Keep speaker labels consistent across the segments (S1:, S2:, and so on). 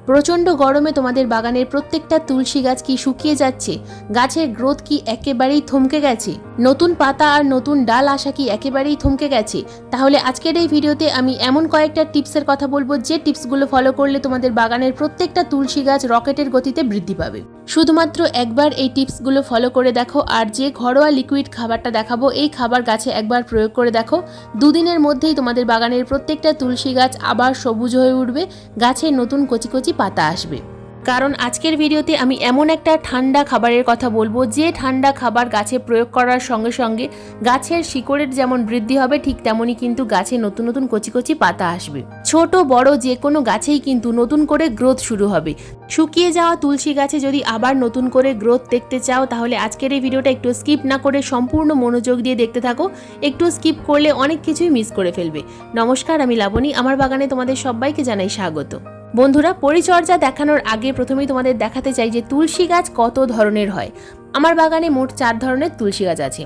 S1: প্রচণ্ড গরমে তোমাদের বাগানের প্রত্যেকটা তুলসী গাছ কি শুকিয়ে যাচ্ছে? গাছের গ্রোথ কি একেবারেই থমকে গেছে? নতুন পাতা আর নতুন ডাল আসা কি একেবারেই থমকে গেছে? তাহলে আজকের এই ভিডিওতে আমি এমন কয়েকটা টিপসের কথা বলবো যে টিপসগুলো ফলো করলে তোমাদের বাগানের প্রত্যেকটা তুলসী গাছ রকেটের গতিতে বৃদ্ধি পাবে। শুধুমাত্র একবার এই টিপসগুলো ফলো করে দেখো, আর যে ঘরোয়া লিকুইড খাবারটা দেখাবো এই খাবার গাছে একবার প্রয়োগ করে দেখো। দুদিনের মধ্যেই তোমাদের বাগানের প্রত্যেকটা তুলসী গাছ আবার সবুজ হয়ে উঠবে, গাছের নতুন কচি কচি পাতা আসবে। কারণ আজকের ভিডিওতে আমি এমন একটা ঠান্ডা খাবারের কথা বলবো যে ঠান্ডা খাবার গাছে প্রয়োগ করার সঙ্গে সঙ্গে গাছের শিকড়ের যেমন বৃদ্ধি হবে ঠিক তেমনই কিন্তু গাছে নতুন নতুন কচি কচি পাতা আসবে। ছোট বড় যে কোনো গাছেই কিন্তু নতুন করে গ্রোথ শুরু হবে। শুকিয়ে যাওয়া তুলসী গাছে যদি আবার নতুন করে গ্রোথ দেখতে চাও তাহলে আজকের এই ভিডিওটা একটু স্কিপ না করে সম্পূর্ণ মনোযোগ দিয়ে দেখতে থাকো। একটু স্কিপ করলে অনেক কিছুই মিস করে ফেলবে। নমস্কার, আমি লাবণী, আমার বাগানে তোমাদের সবাইকে জানাই স্বাগত। বন্ধুরা, পরিচর্যা দেখানোর আগে প্রথমেই তোমাদের দেখাতে চাই যে তুলসী গাছ কত ধরনের হয়। আমার বাগানে মোট 4 ধরনের তুলসী গাছ আছে: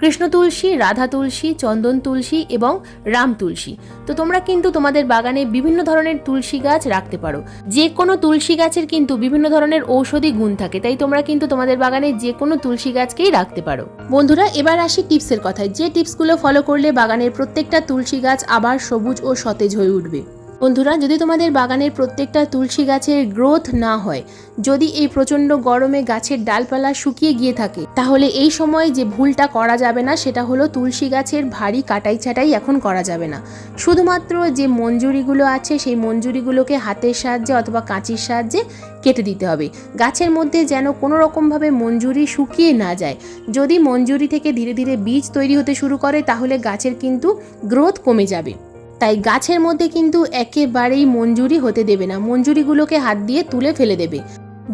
S1: কৃষ্ণ তুলসী, রাধা তুলসী, চন্দন তুলসী এবং রাম তুলসী। তো তোমরা কিন্তু তোমাদের বাগানে বিভিন্ন ধরনের তুলসী গাছ রাখতে পারো। যে কোনো তুলসী গাছের কিন্তু বিভিন্ন ধরনের ঔষধি গুণ থাকে, তাই তোমরা কিন্তু তোমাদের বাগানে যে কোনো তুলসী গাছকেই রাখতে পারো। বন্ধুরা, এবার আসি টিপসের কথায়। যে টিপসগুলো ফলো করলে বাগানের প্রত্যেকটা তুলসী গাছ আবার সবুজ ও সতেজ হয়ে উঠবে। বন্ধুরা, যদি তোমাদের বাগানের প্রত্যেকটা তুলসী গাছের গ্রোথ না হয়, যদি এই প্রচণ্ড গরমে গাছের ডালপালা শুকিয়ে গিয়ে থাকে, তাহলে এই সময় যে ভুলটা করা যাবে না সেটা হলো তুলসী গাছের ভারী কাটাই ছাটাই এখন করা যাবে না। শুধুমাত্র যে মঞ্জুরিগুলো আছে সেই মঞ্জুরিগুলোকে হাতের সাহায্যে অথবা কাঁচির সাহায্যে কেটে দিতে হবে। গাছের মধ্যে যেন কোনো রকমভাবে মঞ্জুরি শুকিয়ে না যায়। যদি মঞ্জুরি থেকে ধীরে ধীরে বীজ তৈরি হতে শুরু করে তাহলে গাছের কিন্তু গ্রোথ কমে যাবে। তাই গাছের মধ্যে কিন্তু একেবারেই মঞ্জুরি হতে দেবে না, মঞ্জুরিগুলোকে হাত দিয়ে তুলে ফেলে দেবে।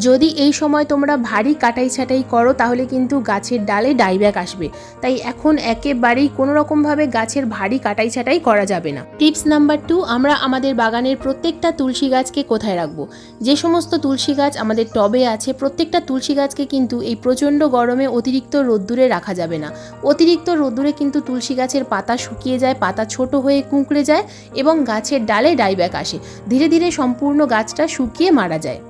S1: যদি এই সময় তোমরা ভারী কাটাই ছাটাই করো তাহলে কিন্তু গাছের ডালে ডাইব্যাক আসবে। তাই এখন একেবারেই কোনো রকমভাবে গাছের ভারী কাটাই ছাটাই করা যাবে না। টিপস নাম্বার 2, আমরা আমাদের বাগানের প্রত্যেকটা তুলসী গাছকে কোথায় রাখবো? যে সমস্ত তুলসী গাছ আমাদের টবে আছে প্রত্যেকটা তুলসী গাছকে কিন্তু এই প্রচণ্ড গরমে অতিরিক্ত রোদ্দুরে রাখা যাবে না। অতিরিক্ত রোদ্দুরে কিন্তু তুলসী গাছের পাতা শুকিয়ে যায়, পাতা ছোট হয়ে কুঁকড়ে যায় এবং গাছের ডালে ডাইব্যাক আসে। ধীরে ধীরে সম্পূর্ণ গাছটা শুকিয়ে মারা যায়।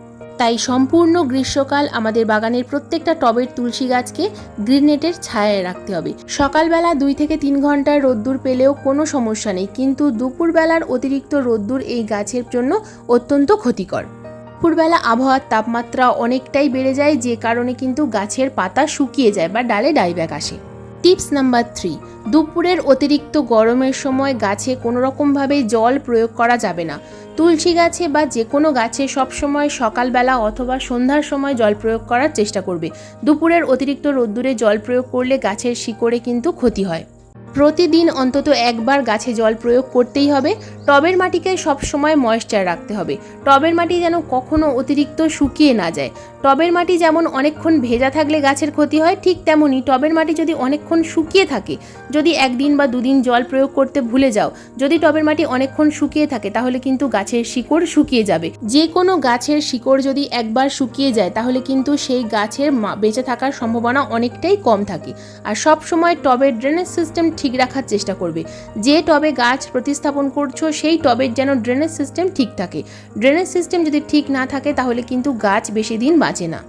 S1: তাই সম্পূর্ণ গ্রীষ্মকাল আমাদের বাগানের প্রত্যেকটা টবের তুলসী গাছকে গ্রিন নেটের ছায়ায় রাখতে হবে। সকালবেলা 2 থেকে 3 ঘন্টার রোদ্দুর পেলেও কোনো সমস্যা নেই, কিন্তু দুপুরবেলার অতিরিক্ত রোদ্দুর এই গাছের জন্য অত্যন্ত ক্ষতিকর। দুপুরবেলা আবহাওয়ার তাপমাত্রা অনেকটাই বেড়ে যায়, যে কারণে কিন্তু গাছের পাতা শুকিয়ে যায় বা ডালে ডাইব্যাক আসে। টিপস নাম্বার 3, দুপুরের অতিরিক্ত গরমের সময় গাছে কোনো রকমভাবে জল প্রয়োগ করা যাবে না। তুলসী গাছে বা যে কোনো গাছে সবসময় সকালবেলা অথবা সন্ধ্যার সময় জল প্রয়োগ করার চেষ্টা করবে। দুপুরের অতিরিক্ত রোদ্দুরে জল প্রয়োগ করলে গাছের শিকড়ে কিন্তু ক্ষতি হয়। প্রতিদিন অন্তত একবার গাছে জল প্রয়োগ করতেই হবে। টবের মাটিকে সবসময় ময়েশ্চার রাখতে হবে। টবের মাটি যেন কখনো অতিরিক্ত শুকিয়ে না যায়। টবের মাটি যেমন অনেকক্ষণ ভেজা থাকলে গাছের ক্ষতি হয়, ঠিক তেমনই টবের মাটি যদি অনেকক্ষণ শুকিয়ে থাকে, যদি 1 দিন বা 2 দিন জল প্রয়োগ করতে ভুলে যাও, যদি টবের মাটি অনেকক্ষণ শুকিয়ে থাকে তাহলে কিন্তু গাছের শিকড় শুকিয়ে যাবে। যে কোনো গাছের শিকড় যদি একবার শুকিয়ে যায় তাহলে কিন্তু সেই গাছের বেঁচে থাকার সম্ভাবনা অনেকটাই কম থাকে। আর সব সময় টবের ড্রেনেজ সিস্টেম ঠিক রাখার চেষ্টা করবে। যে টবে গাছ প্রতিস্থাপন করছো সেই টবের যেন ড্রেনেজ সিস্টেম ঠিক থাকে। ড্রেনেজ সিস্টেম যদি ঠিক না থাকে তাহলে কিন্তু গাছ বেশি দিন বাঁচে না।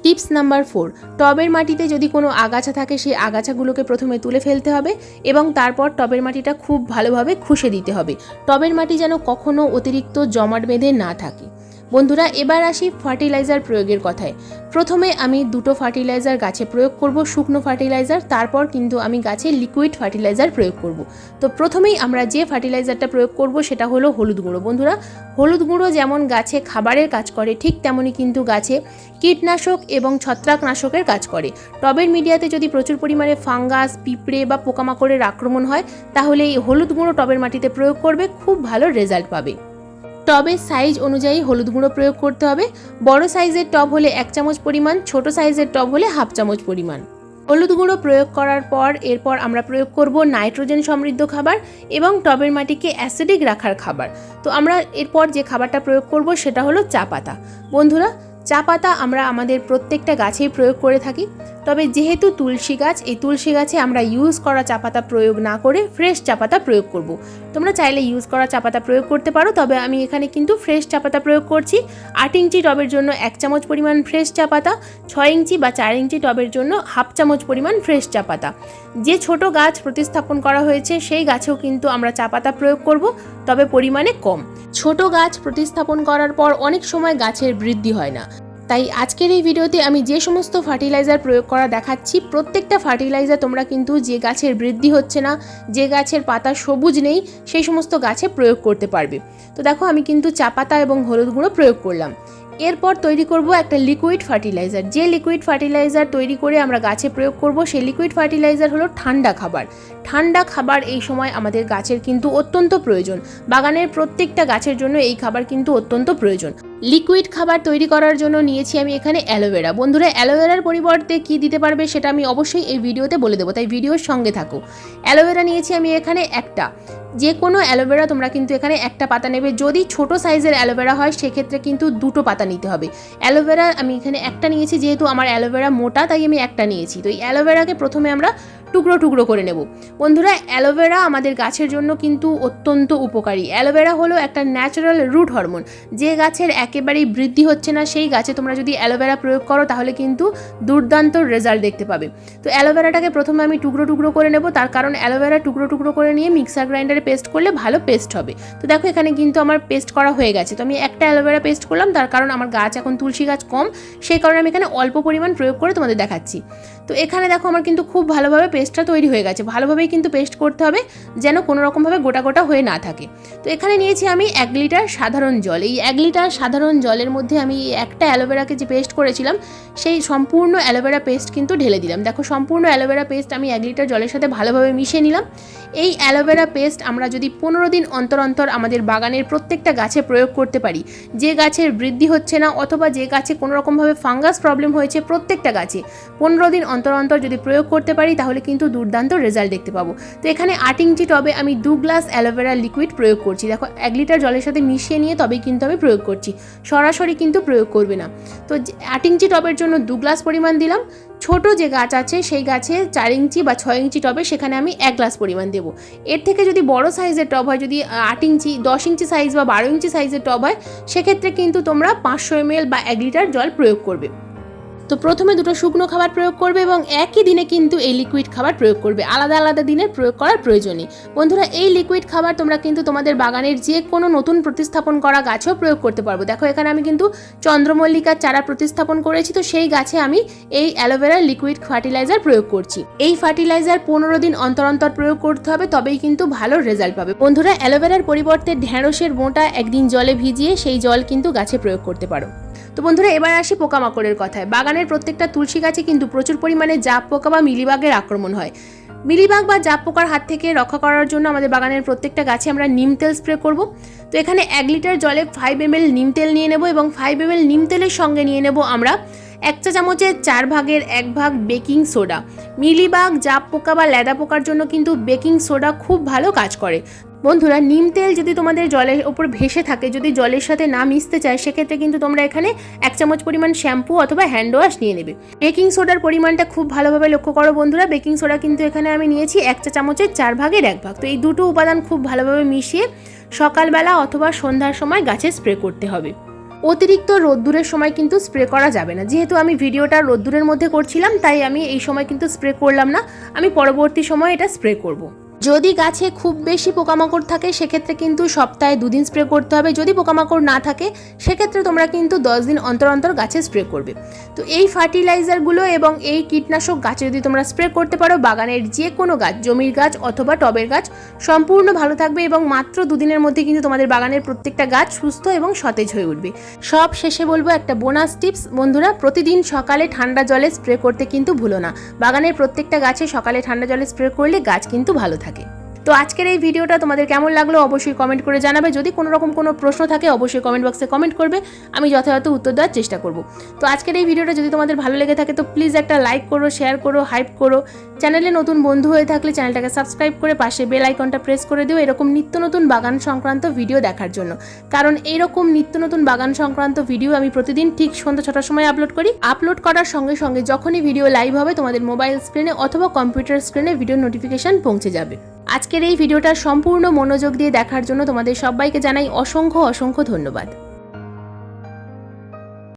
S1: টিপস নাম্বার 4, টবের মাটিতে যদি কোনো আগাছা থাকে সেই আগাছাগুলোকে প্রথমে তুলে ফেলতে হবে এবং তারপর টবের মাটিটা খুব ভালোভাবে খুশে দিতে হবে। টবের মাটি যেন কখনো অতিরিক্ত জমাট বেঁধে না থাকে। বন্ধুরা, এবার আসি ফার্টিলাইজার প্রয়োগের কথায়। প্রথমে আমি 2টো ফার্টিলাইজার গাছে প্রয়োগ করব, শুকনো ফার্টিলাইজার, তারপর কিন্তু আমি গাছে লিকুইড ফার্টিলাইজার প্রয়োগ করব। তো প্রথমেই আমরা যে ফার্টিলাইজারটা প্রয়োগ করব সেটা হলো হলুদ গুঁড়ো। বন্ধুরা, হলুদ গুঁড়ো যেমন গাছে খাবারের কাজ করে ঠিক তেমনই কিন্তু গাছে কীটনাশক এবং ছত্রাকনাশকের কাজ করে। টবের মিডিয়াতে যদি প্রচুর পরিমাণে ফাঙ্গাস, পিঁপড়ে বা পোকামাকড়ের আক্রমণ হয় তাহলে এই হলুদ গুঁড়ো টবের মাটিতে প্রয়োগ করবে, খুব ভালো রেজাল্ট পাবে। টবের সাইজ অনুযায়ী হলুদ গুঁড়ো প্রয়োগ করতে হবে। বড় সাইজের টব হলে 1 চামচ পরিমাণ, ছোট সাইজের টব হলে 1/2 চামচ পরিমাণ। হলুদ গুঁড়ো প্রয়োগ করার পর এরপর আমরা প্রয়োগ করব নাইট্রোজেন সমৃদ্ধ খাবার এবং টবের মাটিকে অ্যাসিডিক রাখার খাবার। তো আমরা এরপর যে খাবারটা প্রয়োগ করব সেটা হলো চা পাতা। বন্ধুরা, চা পাতা আমরা আমাদের প্রত্যেকটা গাছেই প্রয়োগ করে থাকি, তবে যেহেতু তুলসী গাছ, এই তুলসী গাছে আমরা ইউজ করা চা পাতা প্রয়োগ না করে ফ্রেশ চা পাতা প্রয়োগ করব। তোমরা চাইলে ইউজ করা চা পাতা প্রয়োগ করতে পারো, তবে আমি এখানে কিন্তু ফ্রেশ চা পাতা প্রয়োগ করছি। 8 ইঞ্চি টবের জন্য 1 চামচ পরিমাণ ফ্রেশ চা পাতা, 6 ইঞ্চি বা 4 ইঞ্চি টবের জন্য 1/2 চামচ পরিমাণ ফ্রেশ চা পাতা। যে ছোট গাছ প্রতিস্থাপন করা হয়েছে সেই গাছেও কিন্তু আমরা চা পাতা প্রয়োগ করব, তবে পরিমাণে কম। ছোট গাছ প্রতিস্থাপন করার পর অনেক সময় গাছের বৃদ্ধি হয় না, তাই আজকের এই ভিডিওতে আমি যে সমস্ত ফার্টিলাইজার প্রয়োগ করা দেখাচ্ছি, প্রত্যেকটা ফার্টিলাইজার তোমরা কিন্তু যে গাছের বৃদ্ধি হচ্ছে না, যে গাছের পাতা সবুজ নেই, সেই সমস্ত গাছে প্রয়োগ করতে পারবে। তো দেখো আমি কিন্তু চা পাতা এবং হলুদ গুঁড়ো প্রয়োগ করলাম। এরপর তৈরি করব একটা লিকুইড ফার্টিলাইজার। যে লিকুইড ফার্টিলাইজার তৈরি করে আমরা গাছে প্রয়োগ করব, সেই লিকুইড ফার্টিলাইজার হলো ঠান্ডা খাবার। ঠান্ডা খাবার এই সময় আমাদের গাছের কিন্তু অত্যন্ত প্রয়োজন। বাগানের প্রত্যেকটা গাছের জন্য এই খাবার কিন্তু অত্যন্ত প্রয়োজন। লিকুইড খাবার তৈরি করার জন্য নিয়েছি আমি এখানে অ্যালোভেরা। বন্ধুরা, অ্যালোভেরার পরিবর্তে কি দিতে পারবে সেটা আমি অবশ্যই এই ভিডিওতে বলে দেবো, তাই ভিডিওর সঙ্গে থাকো। অ্যালোভেরা নিয়েছি আমি এখানে একটা। যে কোনো অ্যালোভেরা তোমরা কিন্তু এখানে একটা পাতা নেবে। যদি ছোট সাইজের অ্যালোভেরা হয় সেক্ষেত্রে কিন্তু 2টো পাতা নিতে হবে। অ্যালোভেরা আমি এখানে একটা নিয়েছি, যেহেতু আমার অ্যালোভেরা মোটা তাই আমি একটা নিয়েছি। তো এই অ্যালোভেরাকে প্রথমে আমরা টুকরো টুকরো করে নেব। বন্ধুরা, অ্যালোভেরা আমাদের গাছের জন্য কিন্তু অত্যন্ত উপকারী। অ্যালোভেরা হলো একটা ন্যাচারাল রুট হরমোন। যে গাছের একেবারেই বৃদ্ধি হচ্ছে না সেই গাছে তোমরা যদি অ্যালোভেরা প্রয়োগ করো তাহলে কিন্তু দুর্দান্ত রেজাল্ট দেখতে পাবে। তো অ্যালোভেরাটাকে প্রথমে আমি টুকরো টুকরো করে নেব, তার কারণ অ্যালোভেরা টুকরো টুকরো করে নিয়ে মিক্সার গ্রাইন্ডারে পেস্ট করলে ভালো পেস্ট হবে। তো দেখো এখানে কিন্তু আমার পেস্ট করা হয়ে গেছে। তো আমি একটা অ্যালোভেরা পেস্ট করলাম, তার কারণ আমার গাছ এখন তুলসী গাছ কম, সেই কারণে আমি এখানে অল্প পরিমাণ প্রয়োগ করে তোমাদের দেখাচ্ছি। তো এখানে দেখো আমার কিন্তু খুব ভালোভাবে পেস্টটা তৈরি হয়ে গেছে। ভালোভাবেই কিন্তু পেস্ট করতে হবে, যেন কোনো রকমভাবে গোটা গোটা হয়ে না থাকে। তো এখানে নিয়েছি আমি 1 লিটার সাধারণ জল। এই 1 লিটার সাধারণ জলের মধ্যে আমি একটা অ্যালোভেরাকে যে পেস্ট করেছিলাম সেই সম্পূর্ণ অ্যালোভেরা পেস্ট কিন্তু ঢেলে দিলাম। দেখো সম্পূর্ণ অ্যালোভেরা পেস্ট আমি 1 লিটার জলের সাথে ভালোভাবে মিশিয়ে নিলাম। এই অ্যালোভেরা পেস্ট আমরা যদি 15 দিন অন্তর অন্তর আমাদের বাগানের প্রত্যেকটা গাছে প্রয়োগ করতে পারি, যে গাছের বৃদ্ধি হচ্ছে না অথবা যে গাছে কোনো রকমভাবে ফাঙ্গাস প্রবলেম হয়েছে, প্রত্যেকটা গাছে 15 দিন অন্তর অন্তর যদি প্রয়োগ করতে পারি তাহলে কিন্তু দুর্দান্ত রেজাল্ট দেখতে পাবো। তো এখানে 8 ইঞ্চি টবে আমি 2 গ্লাস অ্যালোভেরা লিকুইড প্রয়োগ করছি। দেখো 1 লিটার জলের সাথে মিশিয়ে নিয়ে তবেই কিন্তু আমি প্রয়োগ করছি, সরাসরি কিন্তু প্রয়োগ করবে না। তো 8 ইঞ্চি টবের জন্য 2 গ্লাস পরিমাণ দিলাম। ছোট যে গাছ আছে সেই গাছে 4 ইঞ্চি বা 6 ইঞ্চি টবে সেখানে আমি 1 গ্লাস পরিমাণ দেবো। এর থেকে যদি বড় সাইজের টব হয়, যদি 8 ইঞ্চি 10 ইঞ্চি সাইজ বা 12 ইঞ্চি সাইজের টব হয়, সেক্ষেত্রে কিন্তু তোমরা 500 ml বা 1 লিটার জল প্রয়োগ করবে। তো প্রথমে 2টো শুকনো খাবার প্রয়োগ করবে এবং একই দিনে কিন্তু এই লিকুইড খাবার প্রয়োগ করবে, আলাদা আলাদা দিনে প্রয়োগ করার প্রয়োজন নেই। বন্ধুরা, এই লিকুইড খাবার তোমরা কিন্তু তোমাদের বাগানের যে কোনো নতুন প্রতিস্থাপন করা গাছেও প্রয়োগ করতে পারবো। দেখো এখানে আমি কিন্তু চন্দ্রমল্লিকার চারা প্রতিস্থাপন করেছি, তো সেই গাছে আমি এই অ্যালোভেরা লিকুইড ফার্টিলাইজার প্রয়োগ করছি। এই ফার্টিলাইজার 15 দিন অন্তর অন্তর প্রয়োগ করতে হবে, তবেই কিন্তু ভালো রেজাল্ট পাবে। বন্ধুরা, অ্যালোভেরার পরিবর্তে ঢেঁড়সের বোঁটা একদিন জলে ভিজিয়ে সেই জল কিন্তু গাছে প্রয়োগ করতে পারো। তো বন্ধুরা, এবার আসি পোকামাকড়ের কথায়। বাগানের প্রত্যেকটা তুলসী গাছে কিন্তু প্রচুর পরিমাণে জাপ পোকা বা মিলিবাগের আক্রমণ হয়। মিলিবাগ বা জাপ পোকার হাত থেকে রক্ষা করার জন্য আমাদের বাগানের প্রত্যেকটা গাছে আমরা নিম তেল স্প্রে করব। তো এখানে 1 লিটার জলে 5 ml নিম তেল নিয়ে নেব এবং 5 ml নিম তেলের সঙ্গে নিয়ে নেব আমরা 1 চা চামচের 4 ভাগের 1 ভাগ বেকিং সোডা। মিলিবাগ, জাপ পোকা বা লেদা পোকার জন্য কিন্তু বেকিং সোডা খুব ভালো কাজ করে। বন্ধুরা, নিম তেল যদি তোমাদের জলের ওপর ভেসে থাকে, যদি জলের সাথে না মিশতে চায়, সেক্ষেত্রে কিন্তু তোমরা এখানে 1 চামচ পরিমাণ শ্যাম্পু অথবা হ্যান্ড ওয়াশ নিয়ে নেবে। বেকিং সোডার পরিমাণটা খুব ভালোভাবে লক্ষ্য করো বন্ধুরা। বেকিং সোডা কিন্তু এখানে আমি নিয়েছি 1 চা চামচের 4 ভাগের 1 ভাগ। তো এই দুটো উপাদান খুব ভালোভাবে মিশিয়ে সকালবেলা অথবা সন্ধ্যার সময় গাছে স্প্রে করতে হবে। অতিরিক্ত রোদ্দুরের সময় কিন্তু স্প্রে করা যাবে না। যেহেতু আমি ভিডিওটা রোদ্দুরের মধ্যে করছিলাম, তাই আমি এই সময় কিন্তু স্প্রে করলাম না, আমি পরবর্তী সময় এটা স্প্রে করব। যদি গাছে খুব বেশি পোকামাকড় থাকে সেক্ষেত্রে কিন্তু সপ্তাহে 2 দিন স্প্রে করতে হবে। যদি পোকামাকড় না থাকে সেক্ষেত্রে তোমরা কিন্তু 10 দিন অন্তর অন্তর গাছে স্প্রে করবে। তো এই ফার্টিলাইজারগুলো এবং এই কীটনাশক গাছে যদি তোমরা স্প্রে করতে পারো, বাগানের যে কোনো গাছ, জমির গাছ অথবা টবের গাছ সম্পূর্ণ ভালো থাকবে এবং মাত্র 2 দিনের মধ্যে কিন্তু তোমাদের বাগানের প্রত্যেকটা গাছ সুস্থ এবং সতেজ হয়ে উঠবে। সব শেষে বলবো একটা বোনাস টিপস বন্ধুরা, প্রতিদিন সকালে ঠান্ডা জলে স্প্রে করতে কিন্তু ভুলো না। বাগানের প্রত্যেকটা গাছে সকালে ঠান্ডা জলে স্প্রে করলে গাছ কিন্তু ভালো থাকে। তো আজকের এই ভিডিওটা তোমাদের কেমন লাগলো অবশ্যই কমেন্ট করে জানাবে। যদি কোনো রকম কোনো প্রশ্ন থাকে অবশ্যই কমেন্ট বক্সে কমেন্ট করবে, আমি যথাযথ উত্তর দেওয়ার চেষ্টা করব। তো আজকের এই ভিডিওটা যদি তোমাদের ভালো লেগে থাকে তো প্লিজ একটা লাইক করো, শেয়ার করো, হাইপ করো। চ্যানেলে নতুন বন্ধু হয়ে থাকলে চ্যানেলটাকে সাবস্ক্রাইব করে পাশে বেল আইকনটা প্রেস করে দিও এরকম নিত্য নতুন বাগান সংক্রান্ত ভিডিও দেখার জন্য। কারণ এইরকম নিত্য নতুন বাগান সংক্রান্ত ভিডিও আমি প্রতিদিন ঠিক সন্ধ্যা 6টার সময় আপলোড করি। আপলোড করার সঙ্গে সঙ্গে যখনই ভিডিও লাইভ হবে তোমাদের মোবাইল স্ক্রিনে অথবা কম্পিউটার স্ক্রিনে ভিডিও নোটিফিকেশন পৌঁছে যাবে। আজকের এই ভিডিওটা সম্পূর্ণ মনোযোগ দিয়ে দেখার জন্য তোমাদের সবাইকে জানাই অসংখ্য অসংখ্য ধন্যবাদ।